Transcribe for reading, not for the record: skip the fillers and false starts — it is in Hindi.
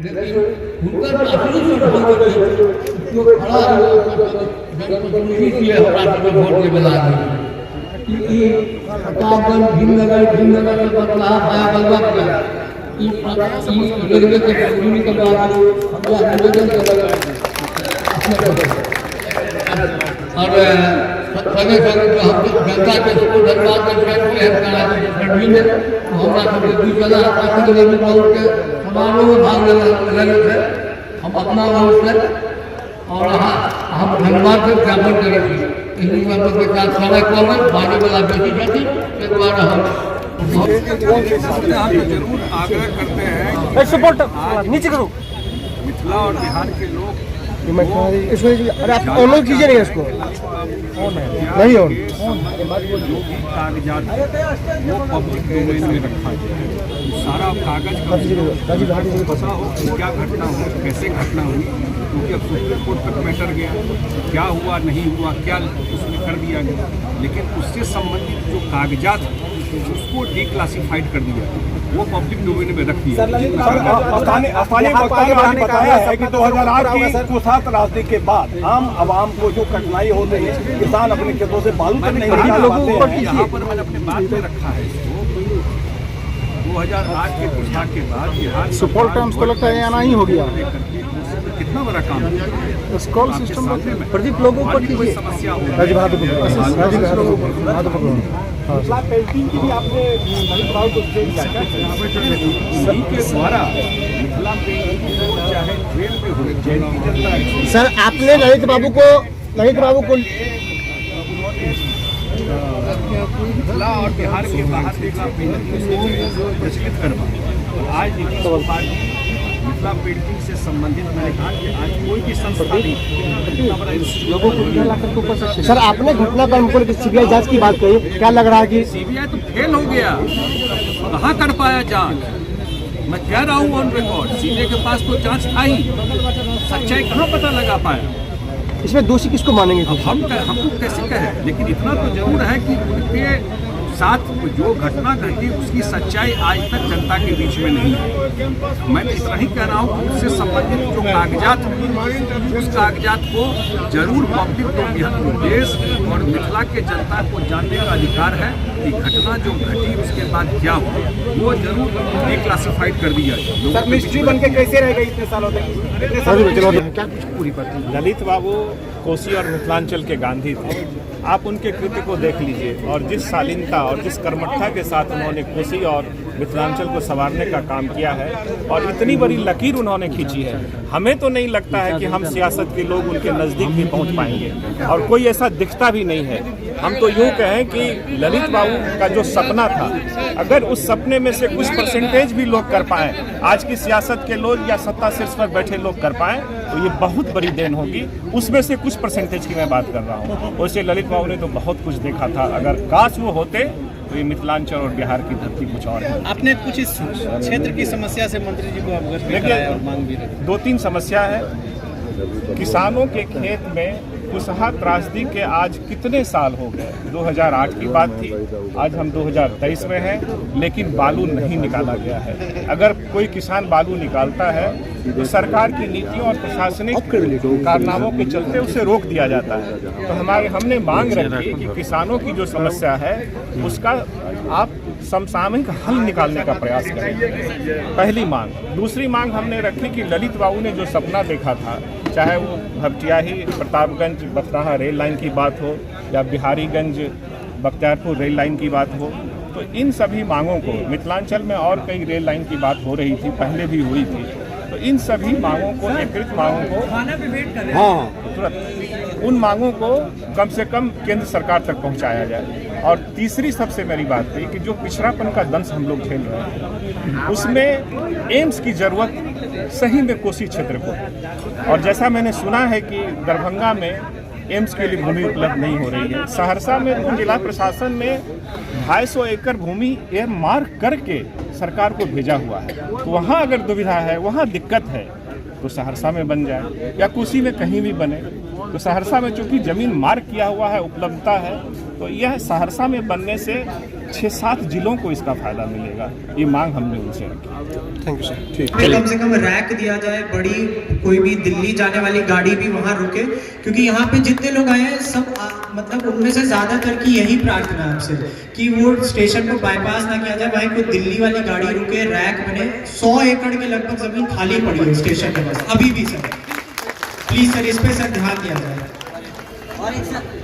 लेकिन उनका असली जो खड़ा इसलिए हमरा सबके वोट देवे लागल कि प्रतापगंज भीमनगर के बदला पाया बलवा किया रेलवे के पूरी के बाद हमरा निवेदन कर और सगे जो हम जनता के धन्यवाद करते हैं हमरा सबके दूसरा आर्थिक रेलवे के समारोह में भाग ले थे हम अपना ओर से और हम धन्यवाद ज्ञापन करें हिंदी में के साथ समय कम बाने वाला बेटी जाती एक बार हम जरूर आग्रह करते हैं सपोर्ट नीचे करो मिथिला और बिहार के लोग अरे आप ऑन कीजिए नहीं इसको नहीं ऑन जो भी कागजात वो पब्लिक डोमेन में रखा जाए सारा कागज का पता हो कि क्या घटना हो कैसे घटना हुई क्योंकि अब सुप्रीम कोर्ट तक मैटर गया क्या हुआ नहीं हुआ क्या उसमें कर दिया गया लेकिन उससे संबंधित जो कागजात उसको डिक्लासिफाइड कर दिया वो पब्लिक डोमेन में रख दिया। स्थानीय वक्ता ने बताया है कि 2008 की कुसात राजनीति के बाद आम आवाम को जो कठिनाई हो रही है किसान अपने खेतों से बालू तक नहीं निकाल पाते हैं। यहाँ पर मैंने अपने बात में रखा है इसको 2008 के घोषणा के बाद बिहार सपोर्ट टर्म्स को लगता है आना ही हो गया कितना बड़ा काम है स्कॉल सिस्टम में प्रदीप लोगों पर कोई समस्या हो पेंटिंग की भी आपने के द्वारा मिथिला पेंटिंग चाहे ट्रेन में हो जयंती जनता सर आपने ललित बाबू को मिथिला और बिहार के बाहर देखा प्रचलित करवा और आज नीतीश कुमार मिथिला पेंटिंग से संबंधित मैंने कहा कि आज कोई भी संस्था नहीं लोगों को सर आपने घटनाक्रम को सीबीआई जांच की बात कही क्या लग रहा है कि सीबीआई तो फेल हो गया कहाँ कर पाया जांच मैं कह रहा हूँ ऑन रिकॉर्ड सीबीआई के पास तो जांच था ही सच्चाई कहाँ पता लगा पाया इसमें दोषी किसको मानेंगे अब हमको कैसे कहें लेकिन इतना तो जरूर है कि उनके साथ जो घटना घटी उसकी सच्चाई आज तक जनता के बीच में नहीं है। मैं इतना ही कह रहा हूँ कि उससे संबंधित जो कागजात उस कागजात को जरूर पब्लिक देश और मिथिला के जनता को जानने का अधिकार है कि घटना जो घटी उसके बाद क्या हुआ वो जरूर डिक्लासिफाइड कर दिया जाए। सर मिस्ट्री बन के कैसे रह गई इतने सालों तक? क्या कुछ पूरी बात ललित बाबू कोसी और मिथिलांचल के गांधी थे। आप उनके कृत्य को देख लीजिए और जिस शालीनता और जिस कर्मठता के साथ उन्होंने कोसी और मिथिलांचल को संवारने का काम किया है और इतनी बड़ी लकीर उन्होंने खींची है हमें तो नहीं लगता है कि हम सियासत के लोग उनके नज़दीक भी पहुंच पाएंगे और कोई ऐसा दिखता भी नहीं है। हम तो यूँ कहें कि ललित बाबू का जो सपना था अगर उस सपने में से कुछ परसेंटेज भी लोग कर पाएँ आज की सियासत के लोग या सत्ता शीर्ष पर बैठे लोग कर पाएँ तो ये बहुत बड़ी देन होगी। उसमें से कुछ परसेंटेज की मैं बात कर रहा हूँ। वैसे ललित बाबू ने तो बहुत कुछ देखा था अगर काश वो होते तो ये मिथिलांचल और बिहार की धरती कुछ और है। आपने कुछ इस क्षेत्र की समस्या से मंत्री जी को अवगत भी कराया और मांग भी रखी। 2-3 समस्या है। किसानों के खेत में कुसहा त्रासदी के आज कितने साल हो गए 2008 की बात थी आज हम 2023 में हैं लेकिन बालू नहीं निकाला गया है। अगर कोई किसान बालू निकालता है तो सरकार की नीतियों और प्रशासनिक कारनामों के चलते उसे रोक दिया जाता है। तो हमने मांग रखी कि किसानों की जो समस्या है उसका आप समसामयिक हल निकालने का प्रयास करें पहली मांग। दूसरी मांग हमने रखी कि ललित बाबू ने जो सपना देखा था चाहे वो भपटियाही प्रतापगंज बथनाहा रेल लाइन की बात हो या बिहारीगंज बख्तियारपुर रेल लाइन की बात हो तो इन सभी मांगों को मिथिलांचल में और कई रेल लाइन की बात हो रही थी पहले भी हुई थी तो इन सभी मांगों को एकीकृत मांगों को तुरंत उन मांगों को कम से कम केंद्र सरकार तक पहुंचाया जाए। और तीसरी सबसे मेरी बात थी कि जो पिछड़ापन का दंश हम लोग झेल रहे हैं उसमें एम्स की जरूरत सही में कोसी क्षेत्र को और जैसा मैंने सुना है कि दरभंगा में एम्स के लिए भूमि उपलब्ध नहीं हो रही है। सहरसा में तो जिला प्रशासन ने 250 एकड़ भूमि एयर मार्क करके सरकार को भेजा हुआ है तो वहाँ अगर दुविधा है वहाँ दिक्कत है तो सहरसा में बन जाए या कोसी में कहीं भी बने। तो सहरसा में चूंकि जमीन मार्क किया हुआ है उपलब्धता है तो यह सहरसा में बनने से 6-7 जिलों को इसका फायदा मिलेगा। ये मांग हमने उनसे रखी। Thank you sir. ठीक। कम से कम रैक दिया जाए, बड़ी कोई भी दिल्ली जाने वाली गाड़ी भी वहां रुके, क्योंकि यहाँ पे जितने लोग आए हैं सब मतलब उनमें से ज्यादातर की यही प्रार्थना है आपसे कि वो स्टेशन को बाईपास ना किया जाए, वहीं कोई दिल्ली वाली गाड़ी रुके, रैक बने। 100 एकड़ के लगभग जमीन खाली पड़ी है स्टेशन के पास अभी भी सर। प्लीज सर इस पे सर ध्यान दिया जाए। और एक सर